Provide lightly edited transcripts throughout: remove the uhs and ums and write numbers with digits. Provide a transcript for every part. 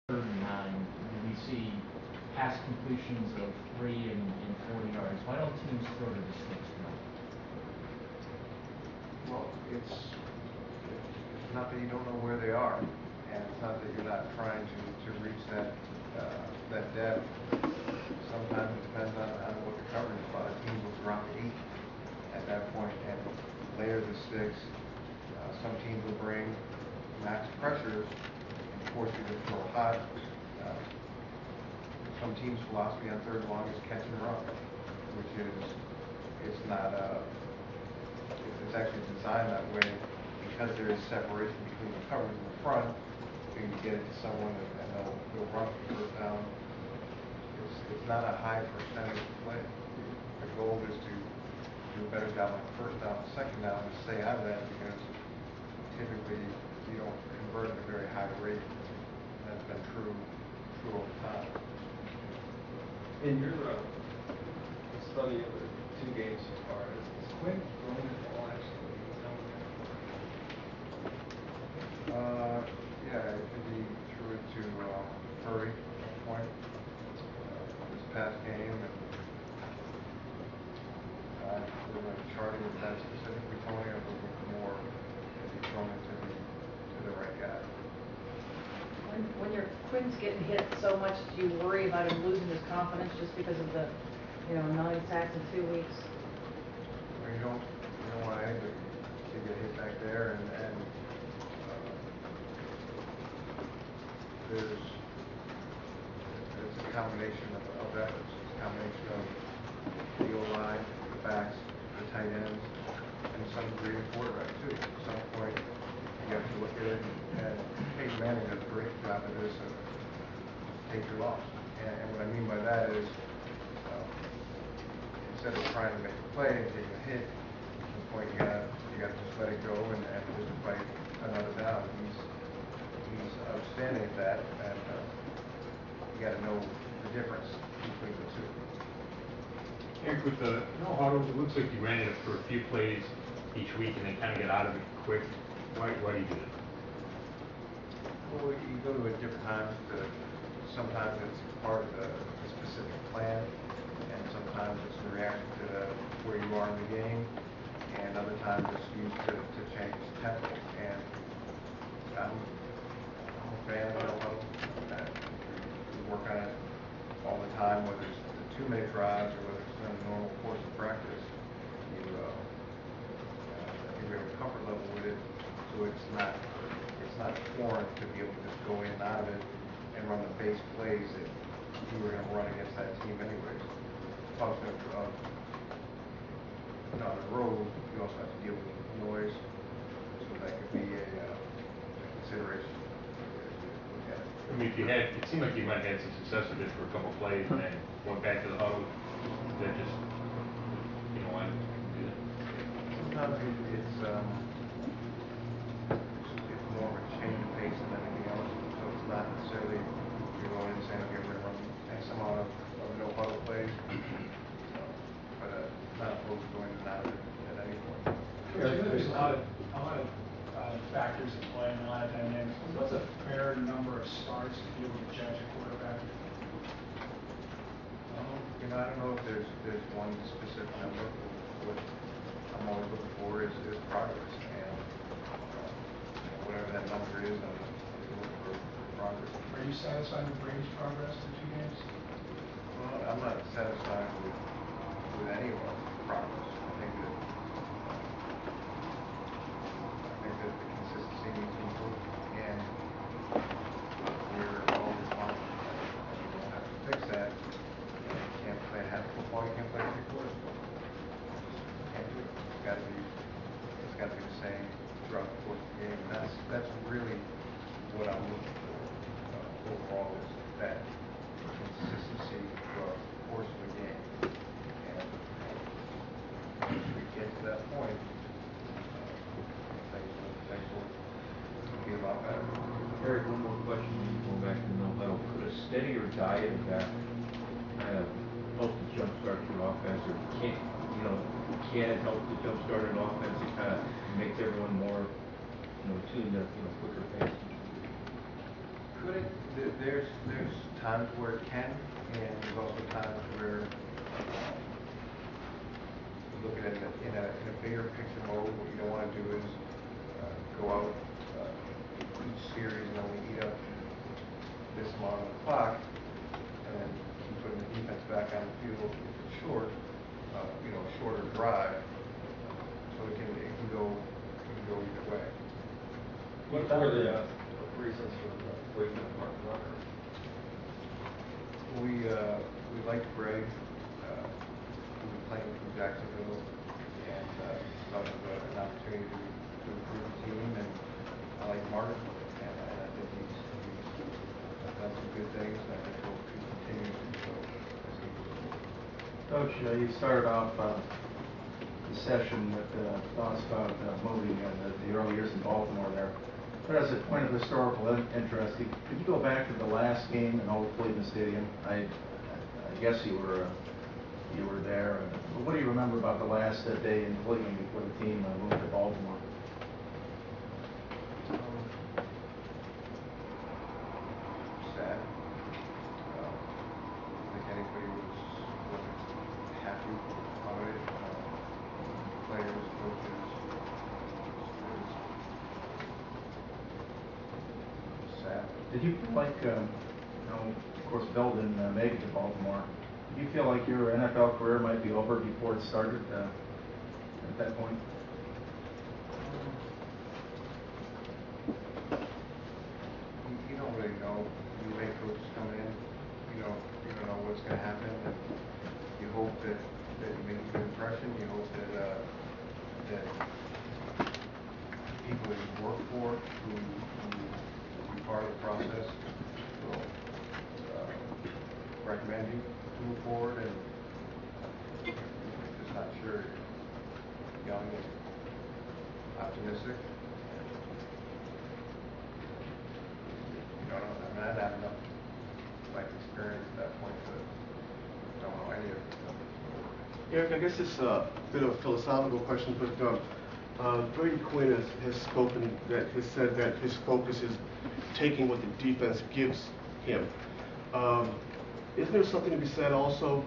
third and 9, we see pass completions of 3 and 40 yards. Why don't teams throw to the sticks more? Well, it's not that you don't know where they are, and it's not that you're not trying to reach that depth. Sometimes it depends on what the coverage is. A lot of teams will drop 8 at that point and layer the sticks. Some teams will bring max pressures and force you to throw hot. Some teams' philosophy on third and long is catch and run, which is it's not it's actually designed that way because there is separation between the coverage and the front. You can get it to someone and they'll run for first down. It's not a high percentage play. The goal is to do a better job on first down, second down, and stay out of that because typically you don't convert at a very high rate. That's been true over time. In your study of the 2 games so far, is Quinn throwing the ball actually? Yeah, I think he threw it to Purdy at one point this past game, and we're going to chart it with that specifically, Tony, or looking for more if he's thrown it to the right guy. When your Quinn's getting hit so much, do you worry about him losing his confidence just because of the 9 sacks in 2 weeks? Well, you don't want anybody to get hit back there, and there's a combination of efforts. It's a combination of the O-line, the backs, the tight ends, and some degree of quarterback too. At some point, you have to look at it, and Peyton Manning does a great job of this. Take your loss, and what I mean by that is instead of trying to make a play and take a hit, at the point you gotta just let it go and just fight another down. He's outstanding at that, and you got to know the difference between the two. Eric, with the no huddles, it looks like you ran it for a few plays each week and then kind of get out of it quick. Why do you do that? Well, you go to it different times. Sometimes it's part of the specific plan, and sometimes it's in reaction to where you are in the game, and other times it's used to change tempo. And I'm a fan of no huddle. We work on it all the time, whether it's the 2-minute drives or whether it's in a normal course of practice. I think we have a comfort level with it, so it's not foreign to be able to just go in and out of it and run the base plays that you were going to run against that team anyways. Function of on the road, you also have to deal with noise, so that could be a consideration. I mean, it seemed like you might have had some success with it for a couple of plays and then going back to the huddle. That just, why do that? Sometimes it's more of a change of pace than anything else. So it's not necessarily you're going in saying, okay, we're going to run X amount of no huddle plays, but not opposed to going in and out of it at any point. There's a lot of factors at play and a lot of dynamics. What's a fair number of starts to be able to judge a quarterback? I don't know if there's one specific number. What I'm always looking for is progress, and whatever that number is, I'm looking for progress. Are you satisfied with Brady's progress in 2 games? Well, I'm not satisfied with any of our progress. I think that the consistency needs to improve, and we're all responsible for that. We don't have to fix that. You can't play half football. You can't play 3 quarters football. You can't do it. It's got to be the same throughout the course of the game. And that's really what I'm looking for overall, is that consistency throughout the course of the game. And once we get to that point, things will be a lot better. Eric, one more question. Going back to the no huddle, could a steadier diet of that kind of help to jumpstart your offense, or can it help to jumpstart an offense that kind of makes everyone more tuned up, quicker pace? Could it, there's times where it can, and there's also times where you look at it in a bigger picture mode. What you don't want to do is go out each series and only eat up this amount of the clock, and then keep putting the defense back on the field if it's short, a shorter drive. So it can go either way. What were the reasons for breaking apart the locker room? We liked Greg, who was playing for Jacksonville, and thought it was an opportunity to improve the team. And I like Martin, and I think he's done some good things, and I think he'll continue to do so as he moves forward. Coach, you started off the session with thoughts about moving the early years in Baltimore there. But as a point of historical interest, could you go back to the last game in Old Cleveland Stadium? I guess you were there. What do you remember about the last day in Cleveland before the team moved to Baltimore? Sad. I think anybody wasn't happy about it. Players, coaches. It was sad. Did you feel like, of course, Bill didn't make it to Baltimore. Did you feel like your NFL career might be over before it started at that point? You don't really know. You make coaches come in. You don't know what's going to happen. And you hope that you make a good impression. You hope that people that you work for, who will be part of the process, will recommend you to move forward. And you're just not sure. You're young and optimistic. I mean, I didn't have enough life experience at that point to don't know any of it. Eric, I guess it's a bit of a philosophical question, but Brady Quinn has said that his focus is taking what the defense gives him. Isn't there something to be said also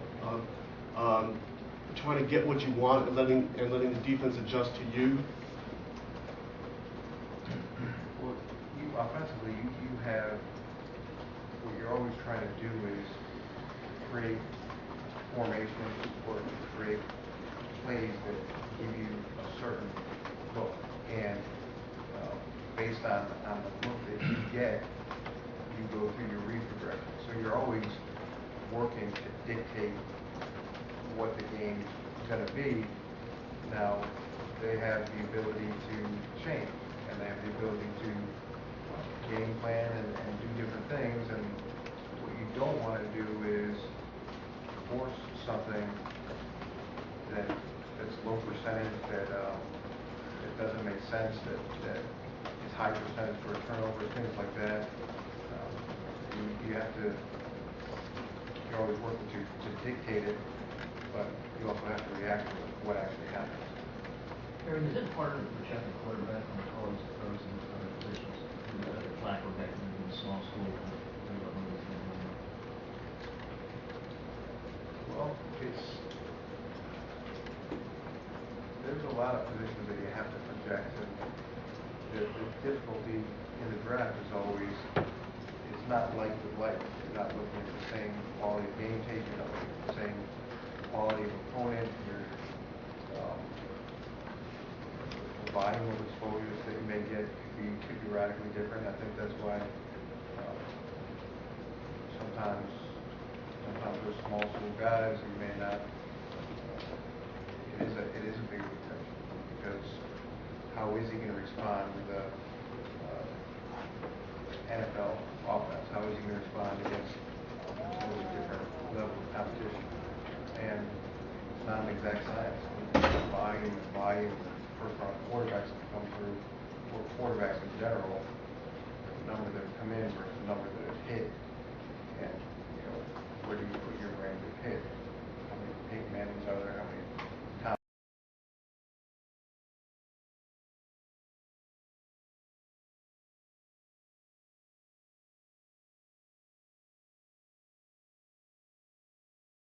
trying to get what you want and letting the defense adjust to you? Well, offensively, you have, what you're always trying to do is create formations or create plays that give you a certain look. And based on the look that you get, you go through your read progression. So you're always working to dictate what the game's going to be. Now, they have the ability to change, and they have the ability to game plan and do different things. And what you don't want to do is force something that's low percentage, that doesn't make sense, that is high percentage for a turnover, things like that. You have to, you're always working to dictate it, but you also have to react to what actually happens. Aaron, is it harder to protect a quarterback from the colleagues and pros in other positions? The Flacco back in the small school. Well, there's a lot of positions that you have to project, and the difficulty in the draft is always, it's not like with like. You're not looking at the same quality of game tape, you're not looking at the same quality of opponent, the volume of exposures that you may get could be radically different. I think that's why sometimes those small school guys who may not, it is a big protection, because how is he going to respond with a NFL offense? How is he going to respond against a totally different level of competition? And it's not an exact science. Volume, first-round quarterbacks that come through, or quarterbacks in general, the number that have come in versus the number that have hit. And, where do you put your range of hit? How many Peyton Mannings are there? How many